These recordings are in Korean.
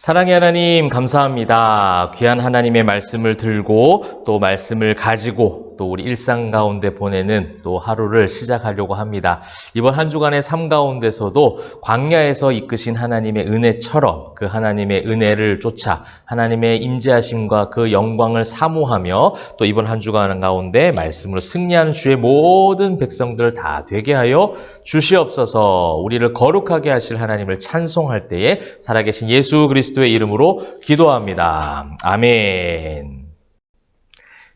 사랑의 하나님 감사합니다. 귀한 하나님의 말씀을 들고 또 말씀을 가지고 또 우리 일상 가운데 보내는 또 하루를 시작하려고 합니다. 이번 한 주간의 삶 가운데서도 광야에서 이끄신 하나님의 은혜처럼 그 하나님의 은혜를 쫓아 하나님의 임재하심과 그 영광을 사모하며 또 이번 한 주간 가운데 말씀으로 승리하는 주의 모든 백성들 다 되게 하여 주시옵소서. 우리를 거룩하게 하실 하나님을 찬송할 때에 살아계신 예수 그리스도의 이름으로 기도합니다. 아멘.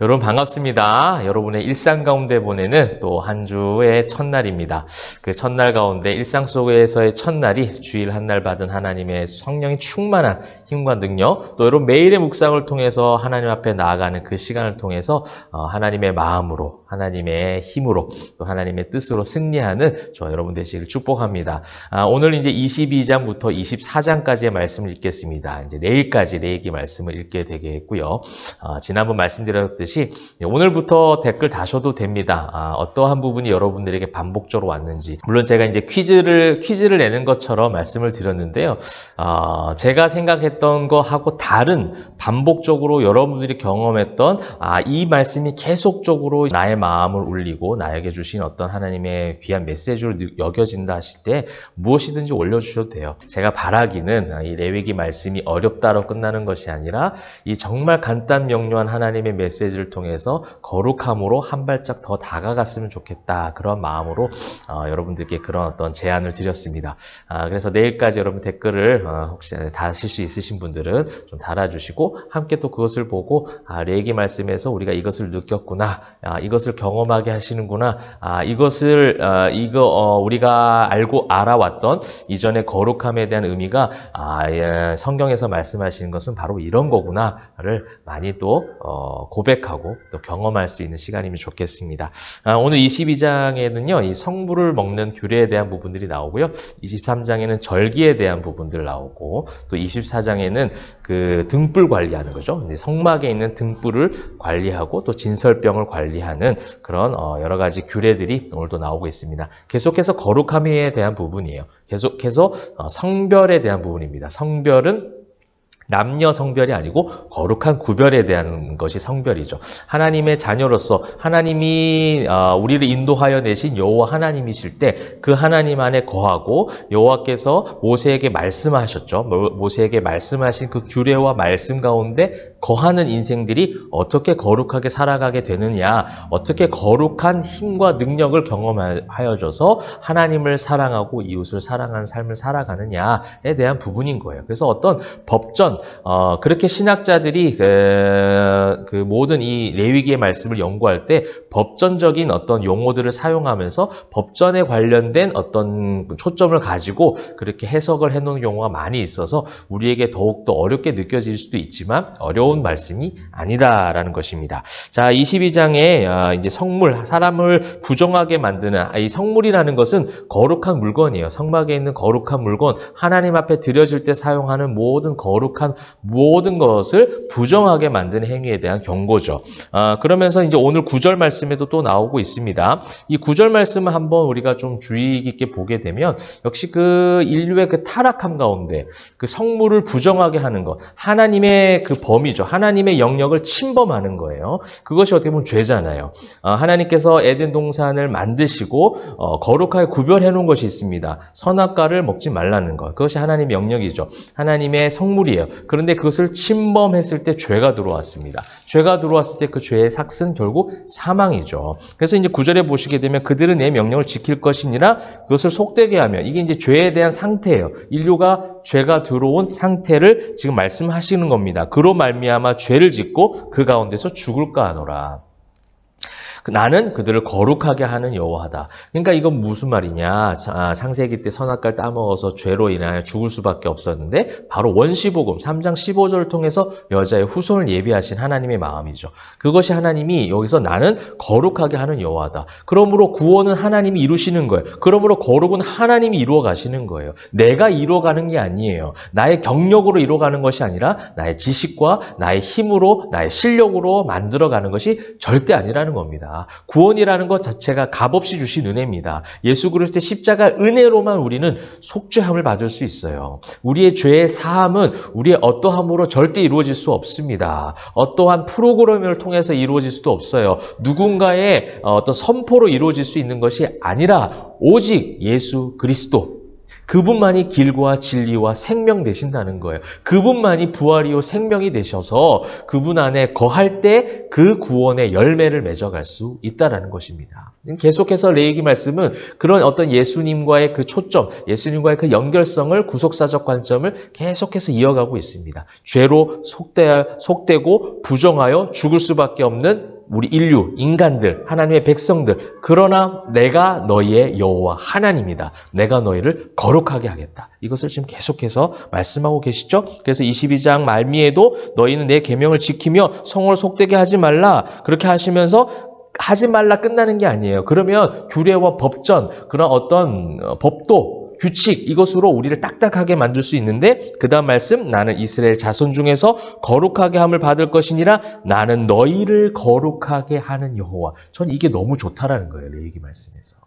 여러분 반갑습니다. 여러분의 일상 가운데 보내는 또 한 주의 첫날입니다. 그 첫날 가운데 일상 속에서의 첫날이 주일 한 날 받은 하나님의 성령이 충만한 힘과 능력, 또 여러분 매일의 묵상을 통해서 하나님 앞에 나아가는 그 시간을 통해서 하나님의 마음으로, 하나님의 힘으로, 또 하나님의 뜻으로 승리하는 저 여러분 되시길 축복합니다. 오늘 이제 22장부터 24장까지의 말씀을 읽겠습니다. 이제 내일까지 레위기 말씀을 읽게 되겠고요. 지난번 말씀드렸듯이 오늘부터 댓글 다셔도 됩니다. 어떠한 부분이 여러분들에게 반복적으로 왔는지. 물론 제가 이제 퀴즈를 내는 것처럼 말씀을 드렸는데요. 제가 생각했던 거하고 다른 반복적으로 여러분들이 경험했던 이 말씀이 계속적으로 나의 마음을 울리고 나에게 주신 어떤 하나님의 귀한 메시지로 여겨진다 하실 때 무엇이든지 올려주셔도 돼요. 제가 바라기는 이 레위기 말씀이 어렵다로 끝나는 것이 아니라 이 정말 간단 명료한 하나님의 메시지를 통해서 거룩함으로 한 발짝 더 다가갔으면 좋겠다. 그런 마음으로 여러분들께 그런 어떤 제안을 드렸습니다. 그래서 내일까지 여러분 댓글을 혹시 다실 수 있으신 분들은 좀 달아주시고 함께 또 그것을 보고 레위기 말씀에서 우리가 이것을 느꼈구나, 이것을 경험하게 하시는구나, 우리가 알아왔던 이전의 거룩함에 대한 의미가 성경에서 말씀하시는 것은 바로 이런 거구나를 많이 또 고백하고 또 경험할 수 있는 시간이면 좋겠습니다. 오늘 22장에는요, 이 성물을 먹는 규례에 대한 부분들이 나오고요. 23장에는 절기에 대한 부분들 나오고, 또 24장에는 그 등불 관리하는 거죠. 성막에 있는 등불을 관리하고 또 진설병을 관리하는 그런 여러 가지 규례들이 오늘도 나오고 있습니다. 계속해서 거룩함에 대한 부분이에요. 계속해서 성별에 대한 부분입니다. 성별은 남녀 성별이 아니고 거룩한 구별에 대한 것이 성별이죠. 하나님의 자녀로서 하나님이 우리를 인도하여 내신 여호와 하나님이실 때 그 하나님 안에 거하고 여호와께서 모세에게 말씀하셨죠. 모세에게 말씀하신 그 규례와 말씀 가운데 거하는 인생들이 어떻게 거룩하게 살아가게 되느냐, 어떻게 거룩한 힘과 능력을 경험하여줘서 하나님을 사랑하고 이웃을 사랑하는 삶을 살아가느냐에 대한 부분인 거예요. 그래서 어떤 법전, 그렇게 신학자들이 그 모든 이 레위기의 말씀을 연구할 때 법전적인 어떤 용어들을 사용하면서 법전에 관련된 어떤 초점을 가지고 그렇게 해석을 해놓은 경우가 많이 있어서 우리에게 더욱더 어렵게 느껴질 수도 있지만 어려운 말씀이 아니다라는 것입니다. 자, 22장에 이제 성물, 사람을 부정하게 만드는 이 성물이라는 것은 거룩한 물건이에요. 성막에 있는 거룩한 물건, 하나님 앞에 드려질 때 사용하는 모든 거룩한 모든 것을 부정하게 만드는 행위에 대한 경고죠. 그러면서 이제 오늘 9절 말씀에도 또 나오고 있습니다. 이 9절 말씀을 한번 우리가 좀 주의 깊게 보게 되면 역시 그 인류의 그 타락함 가운데 그 성물을 부정하게 하는 것, 하나님의 그 범위죠. 하나님의 영역을 침범하는 거예요. 그것이 어떻게 보면 죄잖아요. 하나님께서 에덴 동산을 만드시고 거룩하게 구별해 놓은 것이 있습니다. 선악과를 먹지 말라는 것. 그것이 하나님의 영역이죠. 하나님의 성물이에요. 그런데 그것을 침범했을 때 죄가 들어왔습니다. 죄가 들어왔을 때 그 죄의 삭은 결국 사망이죠. 그래서 이제 9절에 보시게 되면 그들은 내 명령을 지킬 것이니라 그것을 속되게 하며, 이게 이제 죄에 대한 상태예요. 인류가 죄가 들어온 상태를 지금 말씀하시는 겁니다. 그로 말미암아 죄를 짓고 그 가운데서 죽을까 하노라. 나는 그들을 거룩하게 하는 여호와다. 그러니까 이건 무슨 말이냐. 창세기 때 선악과를 따먹어서 죄로 인하여 죽을 수밖에 없었는데 바로 원시복음 3장 15절을 통해서 여자의 후손을 예비하신 하나님의 마음이죠. 그것이 하나님이 여기서 나는 거룩하게 하는 여호와다. 그러므로 구원은 하나님이 이루시는 거예요. 그러므로 거룩은 하나님이 이루어 가시는 거예요. 내가 이루어 가는 게 아니에요. 나의 경력으로 이루어 가는 것이 아니라 나의 지식과 나의 힘으로, 나의 실력으로 만들어 가는 것이 절대 아니라는 겁니다. 것입니다. 구원이라는 것 자체가 값없이 주신 은혜입니다. 예수 그리스도의 십자가 은혜로만 우리는 속죄함을 받을 수 있어요. 우리의 죄의 사함은 우리의 어떠함으로 절대 이루어질 수 없습니다. 어떠한 프로그램을 통해서 이루어질 수도 없어요. 누군가의 어떤 선포로 이루어질 수 있는 것이 아니라 오직 예수 그리스도, 그분만이 길과 진리와 생명 되신다는 거예요. 그분만이 부활이요 생명이 되셔서 그분 안에 거할 때 그 구원의 열매를 맺어갈 수 있다는 것입니다. 계속해서 레위기 말씀은 그런 어떤 예수님과의 그 초점, 예수님과의 그 연결성을 구속사적 관점을 계속해서 이어가고 있습니다. 죄로 속되고 부정하여 죽을 수밖에 없는 우리 인류, 인간들, 하나님의 백성들. 그러나 내가 너희의 여호와 하나님이다. 내가 너희를 거룩하게 하겠다. 이것을 지금 계속해서 말씀하고 계시죠? 그래서 22장 말미에도 너희는 내 계명을 지키며 성을 속되게 하지 말라. 그렇게 하시면서 하지 말라 끝나는 게 아니에요. 그러면 규례와 법전, 그런 어떤 법도, 규칙, 이것으로 우리를 딱딱하게 만들 수 있는데 그 다음 말씀, 나는 이스라엘 자손 중에서 거룩하게 함을 받을 것이니라. 나는 너희를 거룩하게 하는 여호와. 전 이게 너무 좋다라는 거예요. 레위기 말씀에서.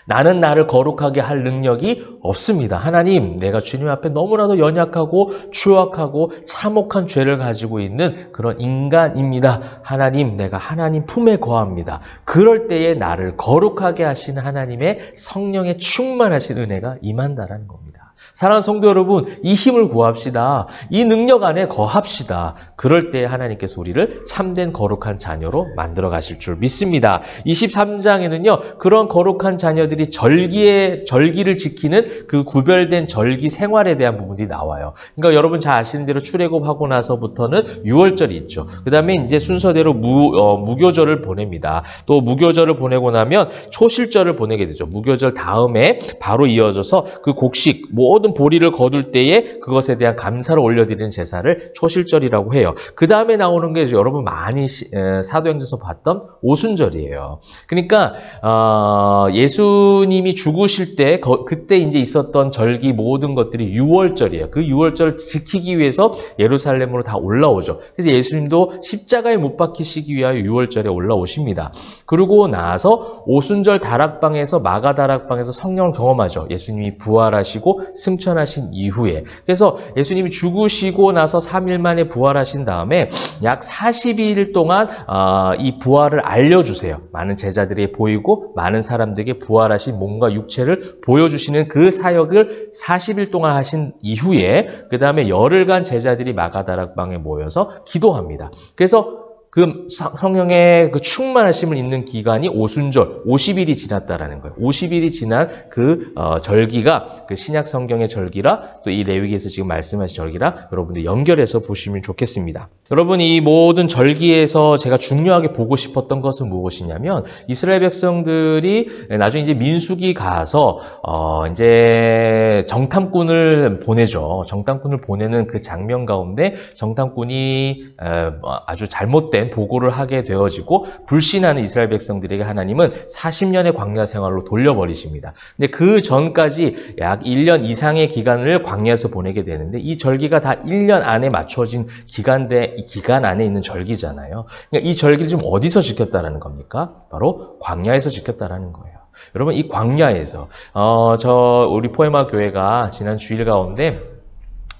나는 나를 거룩하게 할 능력이 없습니다. 하나님, 내가 주님 앞에 너무나도 연약하고 추악하고 참혹한 죄를 가지고 있는 그런 인간입니다. 하나님, 내가 하나님 품에 거합니다. 그럴 때에 나를 거룩하게 하시는 하나님의 성령의 충만하신 은혜가 임한다라는 겁니다. 사랑하는 성도 여러분, 이 힘을 구합시다. 이 능력 안에 거합시다. 그럴 때 하나님께서 우리를 참된 거룩한 자녀로 만들어 가실 줄 믿습니다. 23장에는요, 그런 거룩한 자녀들이 절기를 지키는 그 구별된 절기 생활에 대한 부분이 나와요. 그러니까 여러분 잘 아시는 대로 출애굽하고 나서부터는 유월절이 있죠. 그 다음에 이제 순서대로 무교절을 보냅니다. 또 무교절을 보내고 나면 초실절을 보내게 되죠. 무교절 다음에 바로 이어져서 그 곡식, 모든 보리를 거둘 때에 그것에 대한 감사를 올려드리는 제사를 초실절이라고 해요. 그 다음에 나오는 게 여러분 많이 사도행전에서 봤던 오순절이에요. 그러니까 예수님이 죽으실 때 그때 이제 있었던 절기 모든 것들이 유월절이에요. 그 유월절을 지키기 위해서 예루살렘으로 다 올라오죠. 그래서 예수님도 십자가에 못 박히시기 위하여 유월절에 올라오십니다. 그러고 나서 오순절 다락방에서 마가다락방에서 성령을 경험하죠. 예수님이 부활하시고 승천하신 이후에. 그래서 예수님이 죽으시고 나서 3일 만에 부활하신 다음에 약 42일 동안 이 부활을 알려주세요. 많은 제자들이 보이고 많은 사람들에게 부활하신 몸과 육체를 보여주시는 그 사역을 40일 동안 하신 이후에 그 다음에 열흘간 제자들이 마가다락방에 모여서 기도합니다. 그래서 그 성령의 그 충만하심을 입는 기간이 오순절, 50일이 지났다라는 거예요. 50일이 지난 그 절기가 그 신약 성경의 절기라 또 이 레위기에서 지금 말씀하신 절기라 여러분들 연결해서 보시면 좋겠습니다. 여러분 이 모든 절기에서 제가 중요하게 보고 싶었던 것은 무엇이냐면 이스라엘 백성들이 나중에 이제 민수기 가서 이제 정탐꾼을 보내죠. 정탐꾼을 보내는 그 장면 가운데 정탐꾼이 아주 잘못된 보고를 하게 되어지고 불신하는 이스라엘 백성들에게 하나님은 40년의 광야 생활로 돌려버리십니다. 근데 그 전까지 약 1년 이상의 기간을 광야에서 보내게 되는데 이 절기가 다 1년 안에 맞춰진 이 기간 안에 있는 절기잖아요. 그러니까 이 절기를 지금 어디서 지켰다라는 겁니까? 바로 광야에서 지켰다라는 거예요. 여러분 이 광야에서 우리 포에마 교회가 지난 주일 가운데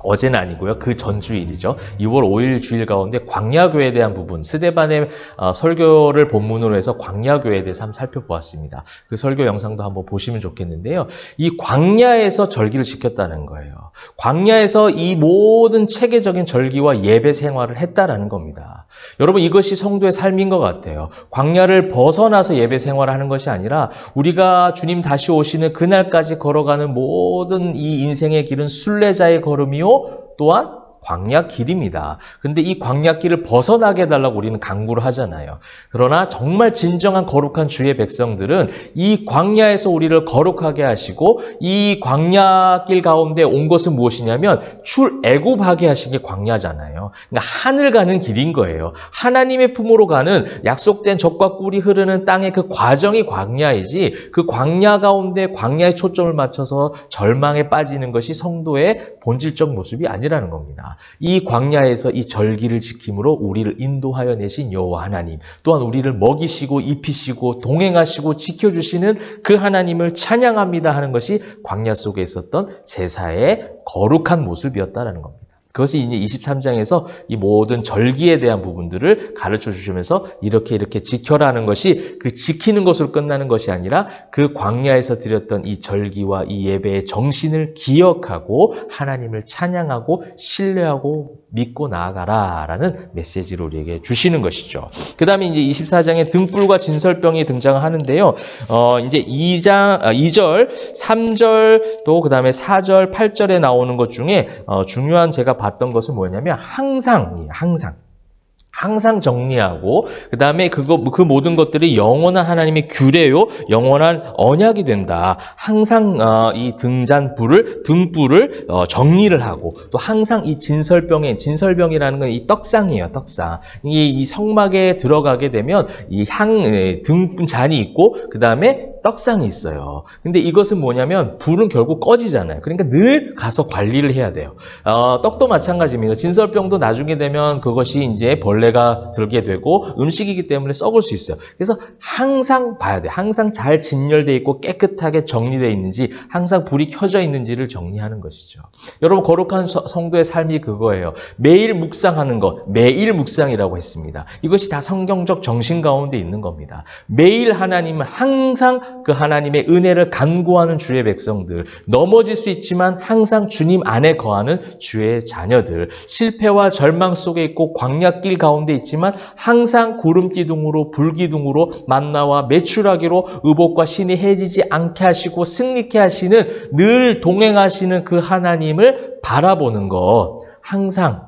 어제는 아니고요. 그 전주일이죠. 2월 5일 주일 가운데 광야교회에 대한 부분, 스데반의 설교를 본문으로 해서 광야교회에 대해서 한번 살펴보았습니다. 그 설교 영상도 한번 보시면 좋겠는데요. 이 광야에서 절기를 지켰다는 거예요. 광야에서 이 모든 체계적인 절기와 예배 생활을 했다라는 겁니다. 여러분 이것이 성도의 삶인 것 같아요. 광야를 벗어나서 예배 생활을 하는 것이 아니라 우리가 주님 다시 오시는 그날까지 걸어가는 모든 이 인생의 길은 순례자의 걸음이요 또한 광야 길입니다. 근데 이 광야 길을 벗어나게 해달라고 우리는 강구를 하잖아요. 그러나 정말 진정한 거룩한 주의 백성들은 이 광야에서 우리를 거룩하게 하시고 이 광야 길 가운데 온 것은 무엇이냐면 출애굽하게 하신 게 광야잖아요. 그러니까 하늘 가는 길인 거예요. 하나님의 품으로 가는 약속된 젖과 꿀이 흐르는 땅의 그 과정이 광야이지 그 광야 가운데 광야에 초점을 맞춰서 절망에 빠지는 것이 성도의 본질적 모습이 아니라는 겁니다. 것입니다. 이 광야에서 이 절기를 지킴으로 우리를 인도하여 내신 여호와 하나님, 또한 우리를 먹이시고 입히시고 동행하시고 지켜주시는 그 하나님을 찬양합니다 하는 것이 광야 속에 있었던 제사의 거룩한 모습이었다라는 겁니다. 그것이 이제 23장에서 이 모든 절기에 대한 부분들을 가르쳐 주시면서 이렇게 지켜라는 것이 그 지키는 것으로 끝나는 것이 아니라 그 광야에서 드렸던 이 절기와 이 예배의 정신을 기억하고 하나님을 찬양하고 신뢰하고 믿고 나아가라라는 메시지를 우리에게 주시는 것이죠. 그 다음에 이제 24장에 등불과 진설병이 등장하는데요. 이제 2절, 3절, 또 그 다음에 4절, 8절에 나오는 것 중에 중요한 제가 봤던 것은 뭐냐면 항상 정리하고 그 다음에 그 모든 것들이 영원한 하나님의 규례요, 영원한 언약이 된다. 항상 이 등불을 정리를 하고 또 항상 이 진설병이라는 건 이 떡상이에요, 떡상. 이 성막에 들어가게 되면 이 등잔이 있고 그 다음에 떡상이 있어요. 근데 이것은 뭐냐면 불은 결국 꺼지잖아요. 그러니까 늘 가서 관리를 해야 돼요. 떡도 마찬가지입니다. 진설병도 나중에 되면 그것이 이제 벌레가 들게 되고 음식이기 때문에 썩을 수 있어요. 그래서 항상 봐야 돼요. 항상 잘 진열되어 있고 깨끗하게 정리되어 있는지, 항상 불이 켜져 있는지를 정리하는 것이죠. 여러분, 거룩한 성도의 삶이 그거예요. 매일 묵상하는 것, 매일 묵상이라고 했습니다. 이것이 다 성경적 정신 가운데 있는 겁니다. 매일 하나님은 항상 그 하나님의 은혜를 간구하는 주의 백성들, 넘어질 수 있지만 항상 주님 안에 거하는 주의 자녀들, 실패와 절망 속에 있고 광야길 가운데 있지만 항상 구름 기둥으로 불 기둥으로 만나와 메추라기로 의복과 신이 해지지 않게 하시고 승리케 하시는, 늘 동행하시는 그 하나님을 바라보는 것, 항상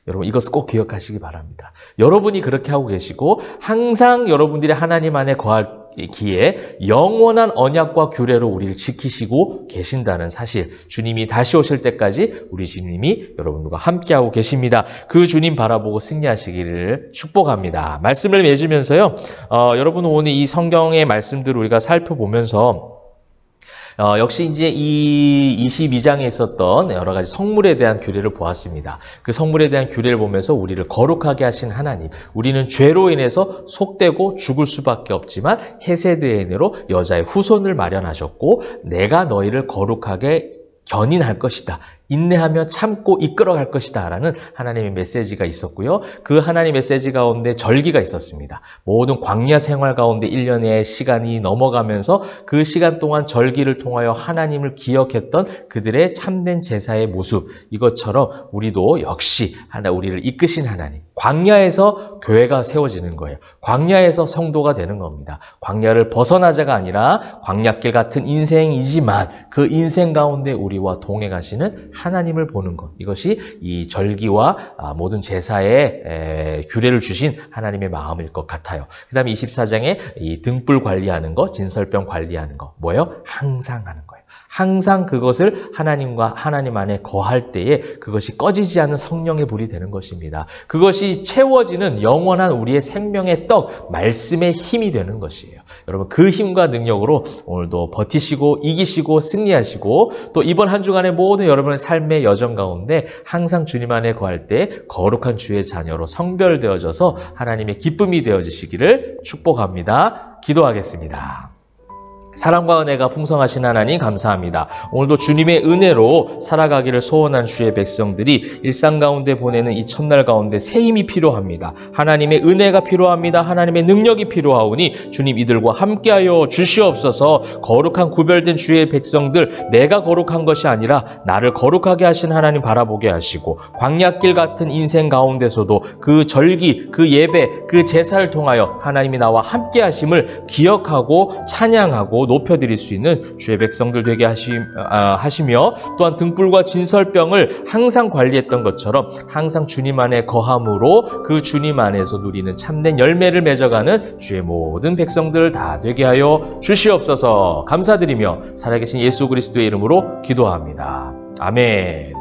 여러분 이것을 꼭 기억하시기 바랍니다. 여러분이 그렇게 하고 계시고 항상 여러분들이 하나님 안에 거할 기에 영원한 언약과 규례로 우리를 지키시고 계신다는 사실, 주님이 다시 오실 때까지 우리 주님이 여러분들과 함께하고 계십니다. 그 주님 바라보고 승리하시기를 축복합니다. 말씀을 맺으면서요, 여러분 오늘 이 성경의 말씀들을 우리가 살펴보면서 역시 이제 이 22장에 있었던 여러 가지 성물에 대한 규례를 보았습니다. 그 성물에 대한 규례를 보면서 우리를 거룩하게 하신 하나님, 우리는 죄로 인해서 속되고 죽을 수밖에 없지만 헤세드의 은혜로 여자의 후손을 마련하셨고 내가 너희를 거룩하게 견인할 것이다. 인내하며 참고 이끌어갈 것이다 라는 하나님의 메시지가 있었고요. 그 하나님의 메시지 가운데 절기가 있었습니다. 모든 광야 생활 가운데 1년의 시간이 넘어가면서 그 시간 동안 절기를 통하여 하나님을 기억했던 그들의 참된 제사의 모습, 이것처럼 우리도 역시 우리를 이끄신 하나님, 광야에서 교회가 세워지는 거예요. 광야에서 성도가 되는 겁니다. 광야를 벗어나자가 아니라 광야길 같은 인생이지만 그 인생 가운데 우리와 동행하시는 하나님을 보는 것, 이것이 이 절기와 모든 제사의 규례를 주신 하나님의 마음일 것 같아요. 그 다음에 24장에 이 등불 관리하는 것, 진설병 관리하는 것, 뭐예요? 항상 하는 거예요. 항상 그것을 하나님과 하나님 안에 거할 때에 그것이 꺼지지 않는 성령의 불이 되는 것입니다. 그것이 채워지는 영원한 우리의 생명의 떡, 말씀의 힘이 되는 것이에요. 여러분, 그 힘과 능력으로 오늘도 버티시고 이기시고 승리하시고 또 이번 한 주간의 모든 여러분의 삶의 여정 가운데 항상 주님 안에 거할 때 거룩한 주의 자녀로 성별되어져서 하나님의 기쁨이 되어지시기를 축복합니다. 기도하겠습니다. 사랑과 은혜가 풍성하신 하나님 감사합니다. 오늘도 주님의 은혜로 살아가기를 소원한 주의 백성들이 일상 가운데 보내는 이 첫날 가운데 새 힘이 필요합니다. 하나님의 은혜가 필요합니다. 하나님의 능력이 필요하오니 주님 이들과 함께하여 주시옵소서. 거룩한 구별된 주의 백성들, 내가 거룩한 것이 아니라 나를 거룩하게 하신 하나님 바라보게 하시고 광야길 같은 인생 가운데서도 그 절기, 그 예배, 그 제사를 통하여 하나님이 나와 함께하심을 기억하고 찬양하고 높여드릴 수 있는 주의 백성들 되게 하시며 또한 등불과 진설병을 항상 관리했던 것처럼 항상 주님 안에 거함으로 그 주님 안에서 누리는 참된 열매를 맺어가는 주의 모든 백성들 다 되게 하여 주시옵소서. 감사드리며 살아계신 예수 그리스도의 이름으로 기도합니다. 아멘.